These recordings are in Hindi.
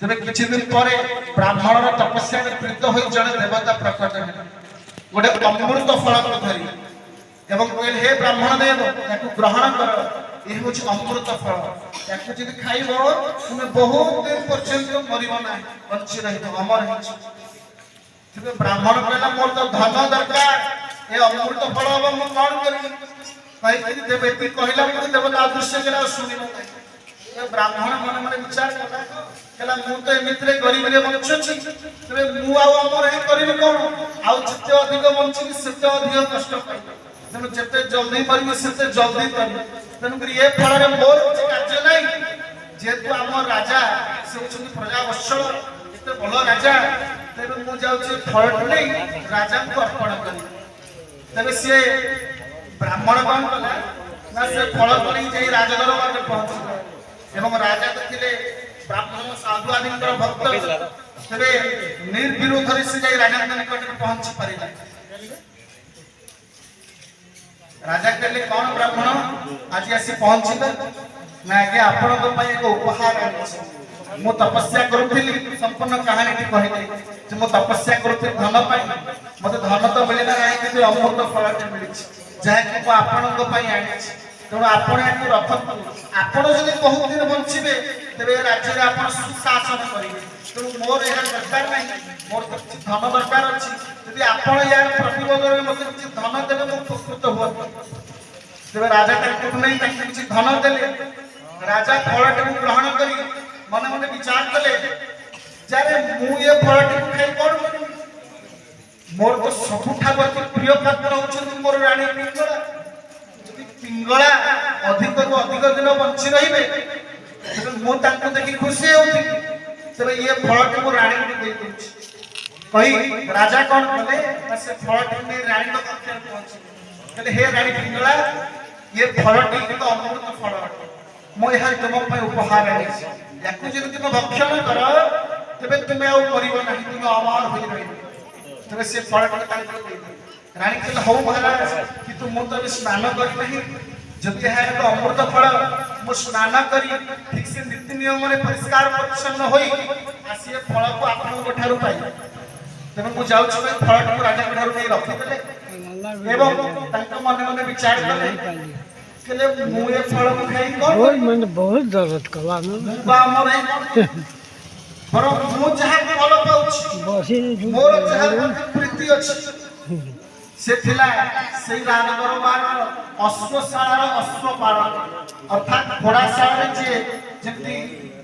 तेरे किछि दिन परे ब्राह्मणर तपस्या प्रीत होई जड़े देवता प्रकट है गोटे अमृत फल को धरी एवं कहले हे ब्राह्मण देव याकु ग्रहण कर ये हूँ अमृत फल याकु जदि खाइब तुम बहुत दिन पर्यंत मरिब ना बंची रही अमर है ब्राह्मण कहला मोर तो धन दरकार ये अमृत फल हम मु कौन करी कहि देव एति कहला देवता अदृश्य केला सुनिब ब्राह्मण मन मन विचार कला मु तो एमित्रे गरीब रे बंचुची तबे मु आ अमर हे करिबे कोन आ जिते अधिक बंची सेते अधिक कष्ट पाई तेणु जिते जल्दी मरिबे सेते जल्दी करी तेणु करी ए फल रे मोर କିଛି କାର୍ଯ୍ୟ नाही जेतु आम राजा से होछन प्रजा वत्सल एते बड़ राजा तेणु मु जाउची फल नै राजा को अर्पण करी तबे से ब्राह्मण कोन कला ना से फल करी जाई राजदरबार में पहुंच एवं राजा देखिले ब्राह्मण साधु आदि भक्त तेरे निर्विरोध से जाई राजा निकट में पहुंची परिला राजा कहले कौन ब्राह्मण आज आसी पहुंचिले ना आगे आपण को पय एक उपहार आनी मो तपस्या करूथिली संपूर्ण कहानी टी कहिली जे मो तपस्या करूथि धन पाई मते धन तो मिलिना नाही कि अमृत फल टे मिली जाय कि मो आपण को पय आनी तेणु आपण याकु रखतु आपण जदि बहुत दिन बंचिबे तेरे राज्य रे आपण सुशासन करिवे तेणु मोर एहा दरकार नाही मोर तो धन दरकार अछि यदि आपण यार प्रतिरोध रे मते किछ धन देबे मो उपकृत हो तेरे राजा ताकु नहीं ताकु किछ धन देले राजा फलटे ग्रहण करी मन मन विचार कले जारे मु ये फलटे खाई कोन मोर तो सबुठा प्रिय पात्र होछन मोर रानी पिंगला पिंगला अधिक को अधिक दिन बंची रहिबे मु ताको देखि खुशी होती तबे ये फलटे मो रानी को दे दूची कही राजा कोन कले से फलटे में रानी को कक्षे पहुंची कहले हे रानी पिंगला ये फलटे तो अमृत फल मो यहां तुम पे उपहार आनी याकु जदि तुम भक्षण कर तबे तुम आ करिवो नाही तुम अमर होई रहिबे तबे से फलटे ताको दे रानी कहले हो महाराज कि तुम मो तो स्नान करी नहीं जदि है तो अमृत फल मो स्नान करी ठीक से नीति नियम रे परिष्कार परिच्छन्न होई आसी फल को आपन गोठारु पाई तबे मु जाउ छी फल को राजा गोठारु नै रखि देले एवं तांको मन मन विचार कले कहले मु ए फल को खाई कोन मन बहुत दर्द कला न बा मोर पर मु जहा फल पाउछ मोर जहा प्रीति अछि से थिला से राजदरबार अश्वशाला अश्वपालन अर्थात घोड़ाशाला जे जेति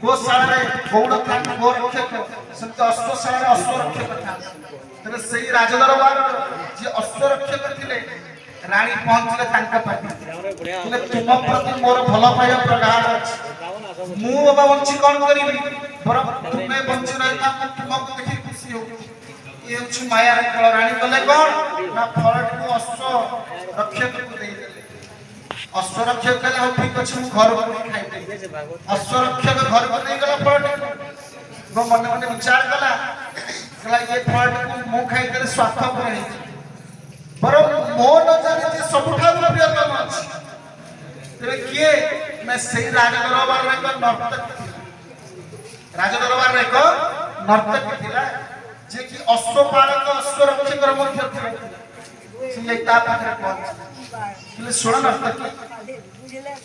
गोशाला गौड़ था गोरक्षक संत अश्वशाला अश्वरक्षक था तने से राजदरबार जे अश्वरक्षक थिले रानी पहुंचले तांका पाटी तने तुम प्रति मोर भलो पाया प्रगाढ़ अछि मु बाबा वंची कोन करिबी पर तुमे वंची रहता तुमको देखि खुशी हो ये उछ माया रे कल रानी कले कोन ना फलट को अश्व रक्षक को दे देले अश्व रक्षक कले हो ठीक अछि मु घर को खाइ दे अश्व रक्षक घर को दे गला फलट गो मन मन विचार कला कला ये फलट को मु खाइ देले स्वार्थपर है पर मो न जाने जे सबठा प्रियतम अछि तबे किए मैं सही राजदरबार रे को नर्तक राजदरबार रे को नर्तक थिला जे कि अश्वपालक अश्वरक्षक मध्य थे से ता पाखरे पहुंच सुन नर्तकी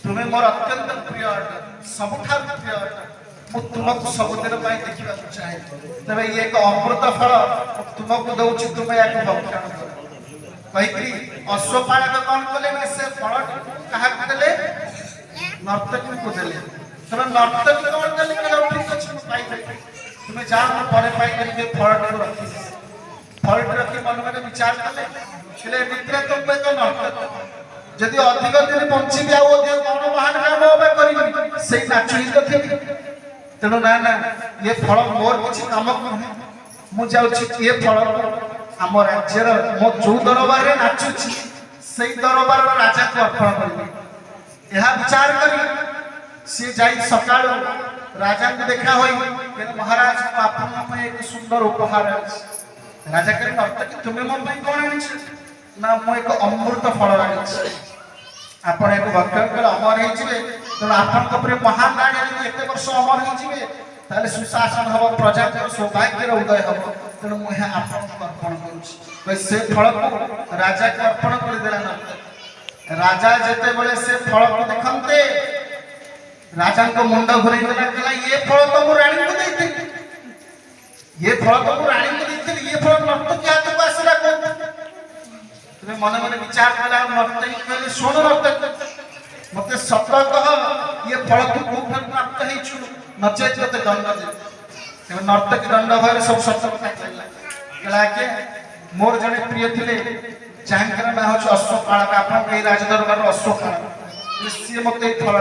तुम्हें मोर अत्यंत प्रिय सबठा प्रिय मु तुमको सब दिन पाई देखिबा चाहे तबे ये एक अमृत फल तुमको दउछि तुमे याक भक्षण कर कहिकरी अश्वपालक कोन कले ना से फल कहा देले नर्तकी को देले तबे नर्तकी कोन देले के ठीक अछि पाई देखि तुम्हें जा परे पाई करके फलट को रखी फलट रखी मन में विचार कले छले मित्र तुम पे तो नर्तक जदि अधिक दिन बंची भी आउ दे कोन महान काम होबे करिबी सेही नाचुई तो थे तेनो ना ना ये फल मोर किछि काम नहीं मु जाउ छी ये फल हम राज्य रो मो जो दरबार रे नाचुची सेही दरबार राजा को अर्पण करिबी यह विचार करी से जाई सकाळ राजा को देखा होई कि महाराज को आपन पे एक सुंदर उपहार है राजा के नर्तकी तुम्हें मन पे कोन आनी ना मो एक अमृत फल आनी आपण एक भक्त कर अमर हे जिवे तो आपन को प्रिय महान राजा एते वर्ष अमर हे जिवे ताले सुशासन हब प्रजा सौभाग्य उदय हम तेणु मुझे आपको अर्पण करुँच से फल को राजा को अर्पण करदेला नर्तकी राजा जिते बड़े से फल को देखते राजा को मुंड घुरेदेला कहला ये फल तो मु रानी को देती ये फल तो मु रानी को देती ये फल नर्तकी हाथ को आसला को तुम्हें मन मन विचार कला नर्तकी कहले सुन नर्तकी मत सत कह ये फल तू कौन प्राप्त हेचु नचेत ते दंड दे तेरे नर्तकी दंड भय सब सत कथा कहला के मोर जने प्रिय थिले जांकर ना हो अश्वपाल आपन के राजदरबार अश्वपाल सी मते फल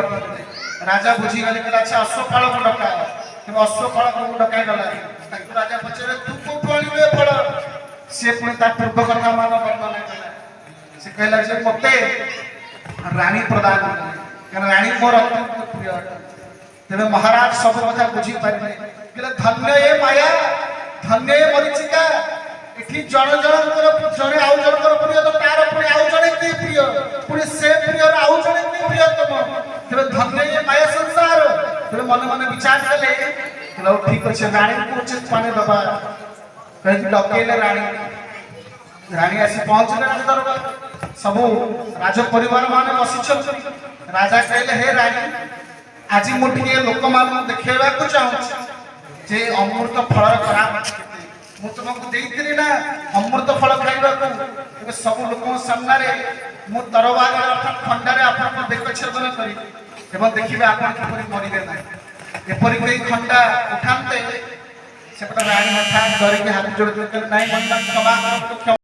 राजा बुझी गले कि अच्छा अश्वपाल को डका कि अश्वपाल को डका गला ताकि राजा पछरे तू को आनिबे फल से पुनी ता पूर्व कथा मान वर्णन कला से कहला जे मते रानी प्रदान कारण रानी मोर अत्यंत प्रिय तेरे महाराज सब कथा बुझी पारे कहले धन्य ए माया धन्य ए मरीचिका इठी जण जण जणे आउ जण प्रिय तो तार पुनी आउ जणे की प्रिय पुनी से प्रिय आउ जणे की प्रिय तम तेरे धन्य ए माया संसार तेरे मन मन विचार कले कहले ठीक अछि रानी को उचित पाने दबा कहि डकेले रानी रानी आसी पहुंचले दरबार सबु राज परिवार माने बसिछ राजा कहले हे रानी आज मुठिए लोक मान देखेबा को चाहू जे अमृत फल खराब मु तुमको देइतिली ना अमृत फल खाइबा को सब लोक सामने रे मु तरवार अर्थात खंडारे आपन को बेक छेदन करी एवं देखिबे आपन किपरि मरिबे ना एपरि कई खंडा उठानते सेपटा रानी हठात डर के हाथ जोड़ के नहीं मन क्षमा